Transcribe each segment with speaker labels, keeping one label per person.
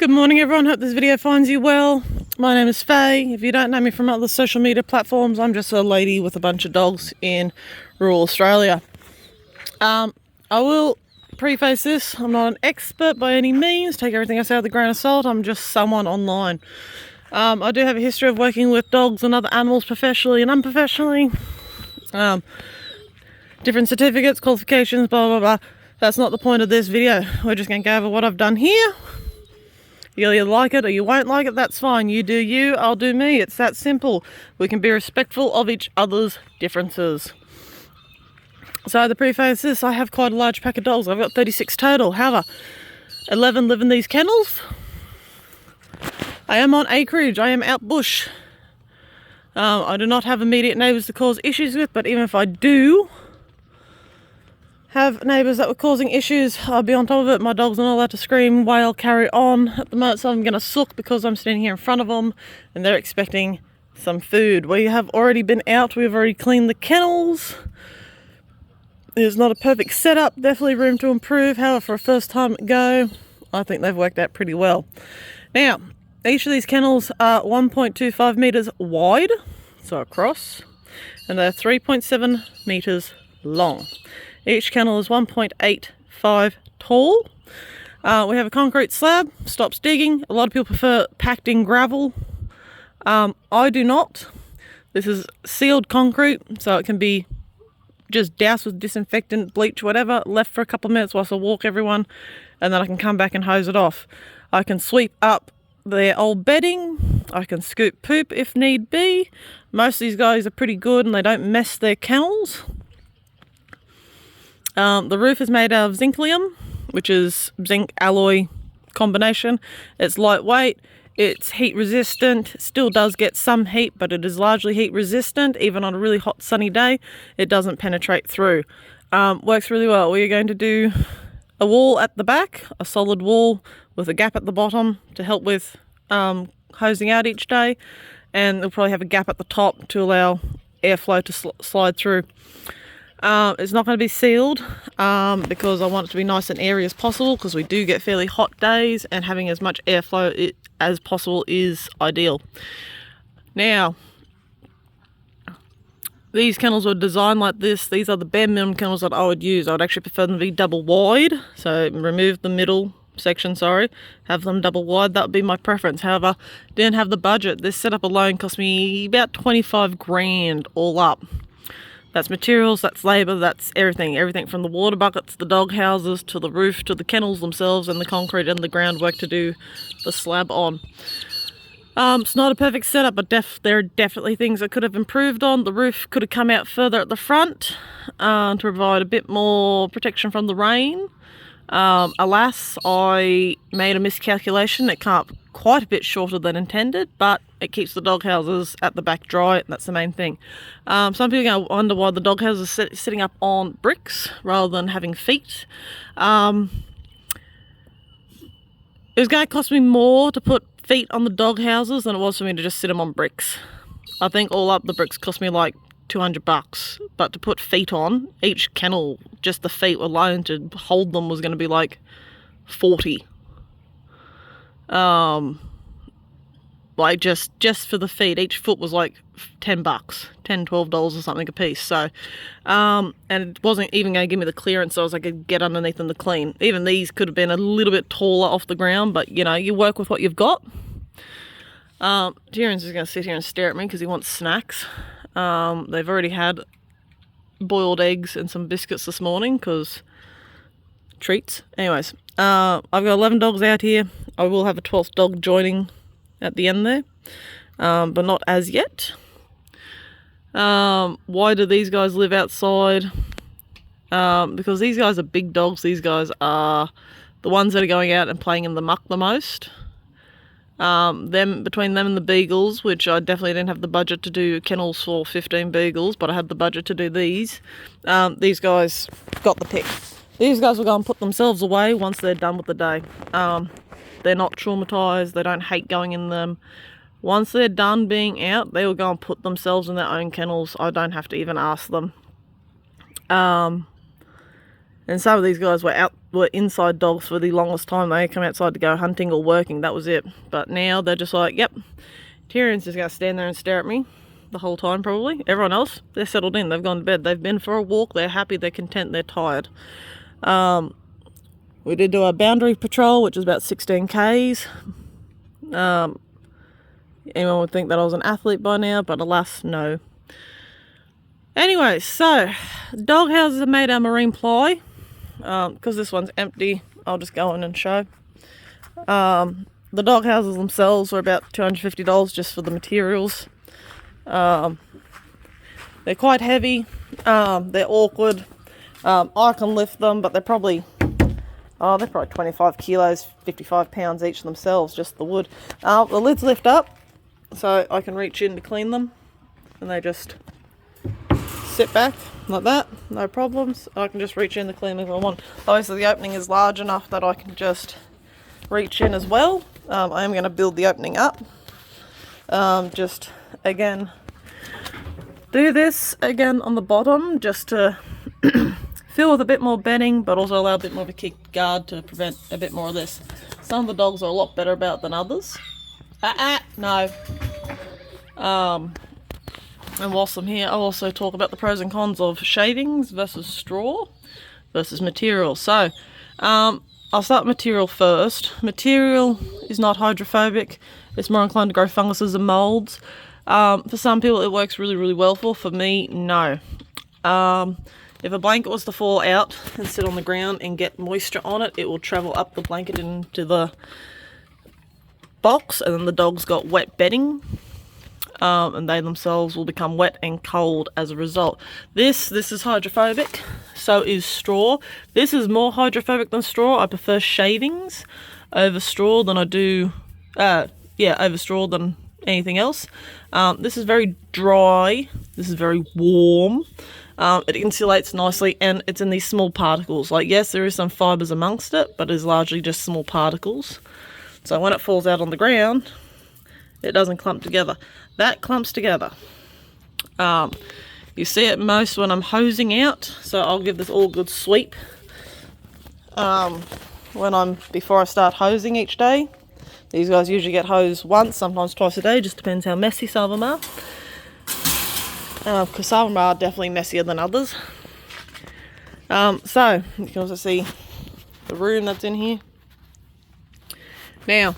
Speaker 1: Good morning everyone, hope this video finds you well. My name is Faye. If you don't know me from other social media platforms, I'm just a lady with a bunch of dogs in rural Australia. I will preface this, I'm not an expert by any means, take everything I say with a grain of salt, I'm just someone online. I do have a history of working with dogs and other animals professionally and unprofessionally. Different certificates, qualifications, blah blah blah. That's not the point of this video. We're just going to go over what I've done here. You'll either like it or you won't like it, that's fine. You do you, I'll do me. It's that simple. We can be respectful of each other's differences. So the preface is, I have quite a large pack of dogs. I've got 36 total. However, 11 live in these kennels. I am on acreage. I am out bush. I do not have immediate neighbours to cause issues with, but even if I do have neighbours that were causing issues, I'll be on top of it. My dogs are not allowed to scream, wail, carry on at the moment, so I'm going to sook because I'm standing here in front of them and they're expecting some food. We have already been out, we've already cleaned the kennels. It's not a perfect setup, definitely room to improve. However, for a first time go, I think they've worked out pretty well. Now, each of these kennels are 1.25 metres wide, so across, and they're 3.7 metres long. Each kennel is 1.85 tall. We have a concrete slab, stops digging. A lot of people prefer packed in gravel. I do not. This is sealed concrete, so it can be just doused with disinfectant, bleach, whatever, left for a couple of minutes whilst I walk everyone, and then I can come back and hose it off. I can sweep up their old bedding. I can scoop poop if need be. Most of these guys are pretty good and they don't mess their kennels. The roof is made out of zinclium, which is zinc alloy combination. It's lightweight, it's heat resistant, still does get some heat, but it is largely heat resistant. Even on a really hot sunny day, it doesn't penetrate through. Works really well. We're going to do a wall at the back, a solid wall with a gap at the bottom to help with hosing out each day, and we'll probably have a gap at the top to allow airflow to slide through. It's not going to be sealed because I want it to be nice and airy as possible, because we do get fairly hot days and having as much airflow as possible is ideal. Now, these kennels were designed like this. These are the bare minimum kennels that I would use. I would actually prefer them to be double wide, so remove the middle section, have them double wide. That would be my preference. However, didn't have the budget. This setup alone cost me about 25 grand all up. That's materials, that's labour, that's everything. Everything from the water buckets, the dog houses, to the roof, to the kennels themselves, and the concrete and the groundwork to do the slab on. It's not a perfect setup, but there are definitely things that could have improved on. The roof could have come out further at the front to provide a bit more protection from the rain. Alas, I made a miscalculation. It came up quite a bit shorter than intended, but it keeps the dog houses at the back dry, and that's the main thing. Some people are going to wonder why the dog houses are sitting up on bricks rather than having feet. It was going to cost me more to put feet on the dog houses than it was for me to just sit them on bricks. I think all up the bricks cost me like $200, but to put feet on each kennel, just the feet alone to hold them was going to be like 40. Like just for the feet, each foot was like $10, $12 or something a piece. So and it wasn't even going to give me the clearance so I could get underneath them to clean. Even these could have been a little bit taller off the ground, but you know, you work with what you've got. Tyrion's just going to sit here and stare at me because he wants snacks. They've already had boiled eggs and some biscuits this morning because treats. Anyways, I've got 11 dogs out here. I will have a 12th dog joining at the end there, but not as yet. Why do these guys live outside? Because these guys are big dogs. These guys are the ones that are going out and playing in the muck the most. Between them and the beagles, which I definitely didn't have the budget to do kennels for 15 beagles, but I had the budget to do these. These guys got the pick. These guys will go and put themselves away once they're done with the day. They're not traumatized, they don't hate going in them. Once they're done being out, they will go and put themselves in their own kennels. I don't have to even ask them. And some of these guys were out were inside dogs for the longest time. They come outside to go hunting or working, that was it. But now they're just like, yep, Tyrion's just going to stand there and stare at me the whole time probably. Everyone else, they're settled in, they've gone to bed, they've been for a walk, they're happy, they're content, they're tired. We did do our boundary patrol, which is about 16 Ks. Anyone would think that I was an athlete by now, but alas, no. Anyway, so dog houses are made out of marine ply. Because this one's empty, I'll just go in and show. The dog houses themselves are about $250 just for the materials. They're quite heavy. They're awkward. I can lift them, but they're probably 25 kilos, 55 pounds each themselves, just the wood. The lids lift up, so I can reach in to clean them, and they just sit back like that, no problems. I can just reach in to clean them if I want. Obviously the opening is large enough that I can just reach in as well. I am going to build the opening up. Just again, do this again on the bottom just to fill with a bit more bedding, but also allow a bit more of a kick guard to prevent a bit more of this. Some of the dogs are a lot better about than others. No. And whilst I'm here, I'll also talk about the pros and cons of shavings versus straw versus material. So, I'll start with material first. Material is not hydrophobic. It's more inclined to grow funguses and molds. For some people it works really, really well for me, no. If a blanket was to fall out and sit on the ground and get moisture on it, it will travel up the blanket into the box, and then the dog's got wet bedding. And they themselves will become wet and cold as a result. This is hydrophobic, so is straw. This is more hydrophobic than straw. I prefer shavings over straw than I do, over straw than anything else. This is very dry. This is very warm. It insulates nicely, and it's in these small particles. Like, yes, there is some fibres amongst it, but it is largely just small particles. So when it falls out on the ground, it doesn't clump together. That clumps together. You see it most when I'm hosing out, so I'll give this all a good sweep before I start hosing each day. These guys usually get hosed once, sometimes twice a day, just depends how messy some of them are. Because some of them are definitely messier than others. So you can also see the room that's in here. Now,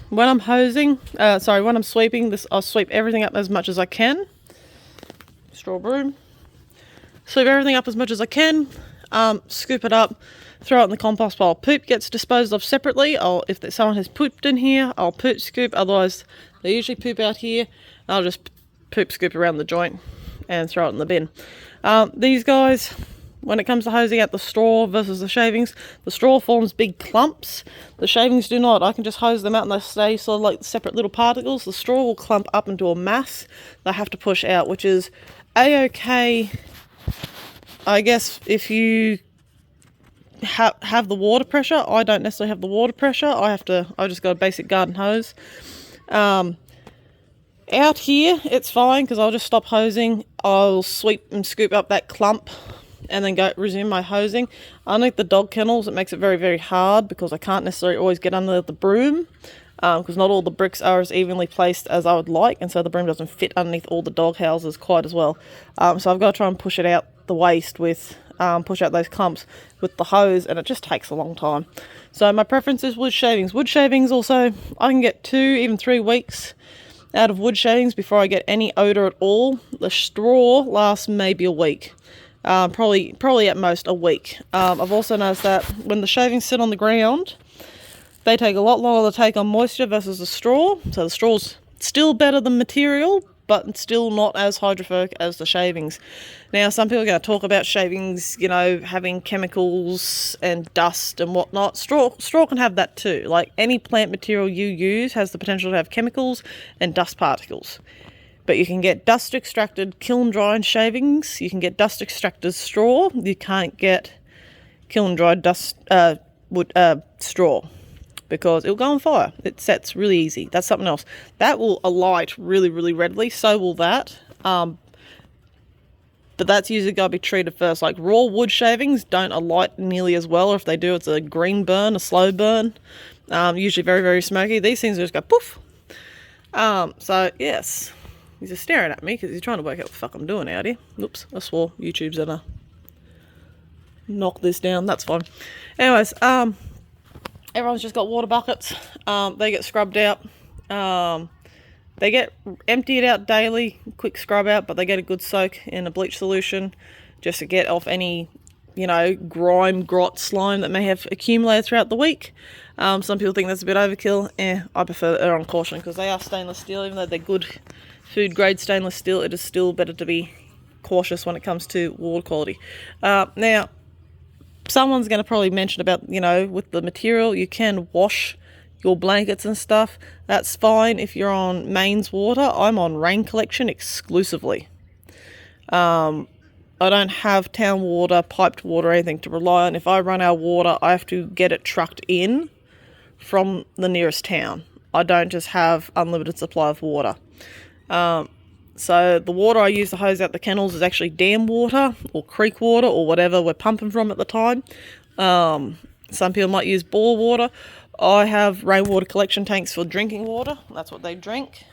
Speaker 1: when I'm hosing, when I'm sweeping this, I'll sweep everything up as much as I can. Straw broom. Sweep everything up as much as I can. Scoop it up, throw it in the compost pile. Poop gets disposed of separately. If someone has pooped in here, I'll poop scoop. Otherwise, they usually poop out here. I'll just poop scoop around the joint and throw it in the bin. These guys, when it comes to hosing out the straw versus the shavings, the straw forms big clumps. The shavings do not. I can just hose them out and they stay sort of like separate little particles. The straw will clump up into a mass they have to push out, which is a-okay, I guess, if you have the water pressure. I don't necessarily have the water pressure. I just got a basic garden hose. Out here, it's fine because I'll just stop hosing. I'll sweep and scoop up that clump and then resume my hosing. Unlike the dog kennels, it makes it very, very hard because I can't necessarily always get under the broom because not all the bricks are as evenly placed as I would like, and so the broom doesn't fit underneath all the dog houses quite as well. So I've got to try and push it out the waste push out those clumps with the hose, and it just takes a long time. So my preference is wood shavings. Wood shavings also, I can get 2, even 3 weeks out of wood shavings before I get any odour at all. The straw lasts maybe a week. Probably at most a week. I've also noticed that when the shavings sit on the ground, they take a lot longer to take on moisture versus the straw. So the straw's still better than material, but still not as hydrophobic as the shavings. Now, some people are going to talk about shavings, having chemicals and dust and whatnot. Straw can have that too. Like, any plant material you use has the potential to have chemicals and dust particles. But you can get dust extracted kiln dried shavings. You can get dust extracted straw. You can't get kiln dried straw because it'll go on fire. It sets really easy. That's something else. That will alight really, really readily. So will that. but that's usually got to be treated first. Like raw wood shavings don't alight nearly as well, or if they do, it's a green burn, a slow burn, usually very, very smoky. These things just go poof. So yes, he's just staring at me because he's trying to work out what the fuck I'm doing out here. Oops, I swore. YouTube's gonna knock this down. That's fine. Anyways, everyone's just got water buckets. They get scrubbed out. They get emptied out daily, quick scrub out, but they get a good soak in a bleach solution just to get off any, grime, grot, slime that may have accumulated throughout the week. Some people think that's a bit overkill. I prefer to err on caution because they are stainless steel. Even though they're good food grade stainless steel, it is still better to be cautious when it comes to water quality. Now, someone's going to probably mention about, with the material, you can wash your blankets and stuff. That's fine if you're on mains water. I'm on rain collection exclusively. I don't have town water, piped water, or anything to rely on. If I run our water, I have to get it trucked in from the nearest town. I don't just have unlimited supply of water. So the water I use to hose out the kennels is actually dam water or creek water or whatever we're pumping from at the time. Some people might use bore water. I have rainwater collection tanks for drinking water. That's what they drink.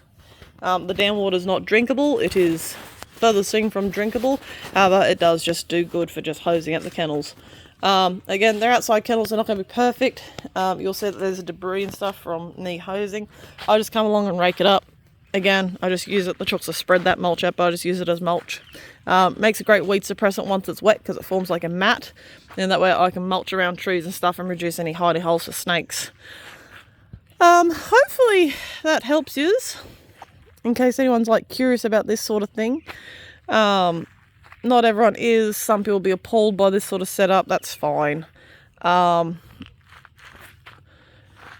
Speaker 1: The dam water is not drinkable. It is furthest thing from drinkable. However, it does just do good for just hosing out the kennels. Again, they're outside kennels. They're not going to be perfect. You'll see that there's debris and stuff from knee hosing. I just come along and rake it up. Again, I just use it. The chooks to spread that mulch out, but I just use it as mulch. Makes a great weed suppressant once it's wet because it forms like a mat. And that way I can mulch around trees and stuff and reduce any hidey holes for snakes. Hopefully that helps you, in case anyone's curious about this sort of thing. Not everyone is. Some people will be appalled by this sort of setup. That's fine.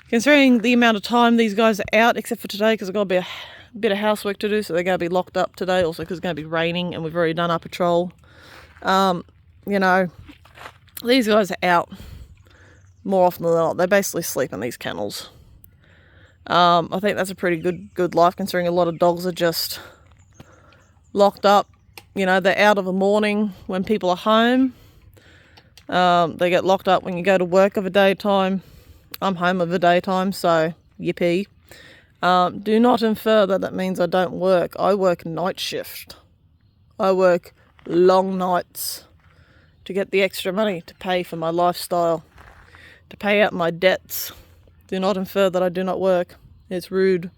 Speaker 1: Considering the amount of time these guys are out, except for today because I've got to be a bit of housework to do, so they're going to be locked up today, also because it's going to be raining and we've already done our patrol. These guys are out more often than not. They basically sleep in these kennels. I think that's a pretty good life, considering a lot of dogs are just locked up. They're out of the morning when people are home. They get locked up when you go to work of a daytime. I'm home of a daytime, so yippee. Do not infer that means I don't work. I work night shift. I work long nights to get the extra money to pay for my lifestyle, to pay out my debts. Do not infer that I do not work. It's rude.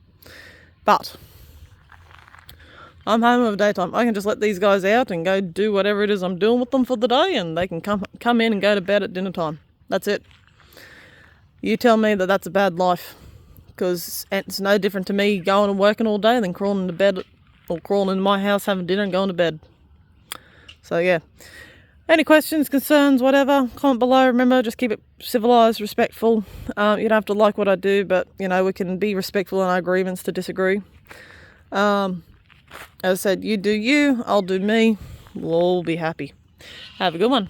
Speaker 1: But I'm home of a daytime. I can just let these guys out and go do whatever it is I'm doing with them for the day, and they can come in and go to bed at dinner time. That's it. You tell me that that's a bad life, because it's no different to me going and working all day than crawling into bed or crawling into my house, having dinner and going to bed. So yeah. Any questions, concerns, whatever, comment below. Remember, just keep it civilised, respectful. You don't have to like what I do, but, we can be respectful in our agreements to disagree. As I said, you do you, I'll do me. We'll all be happy. Have a good one.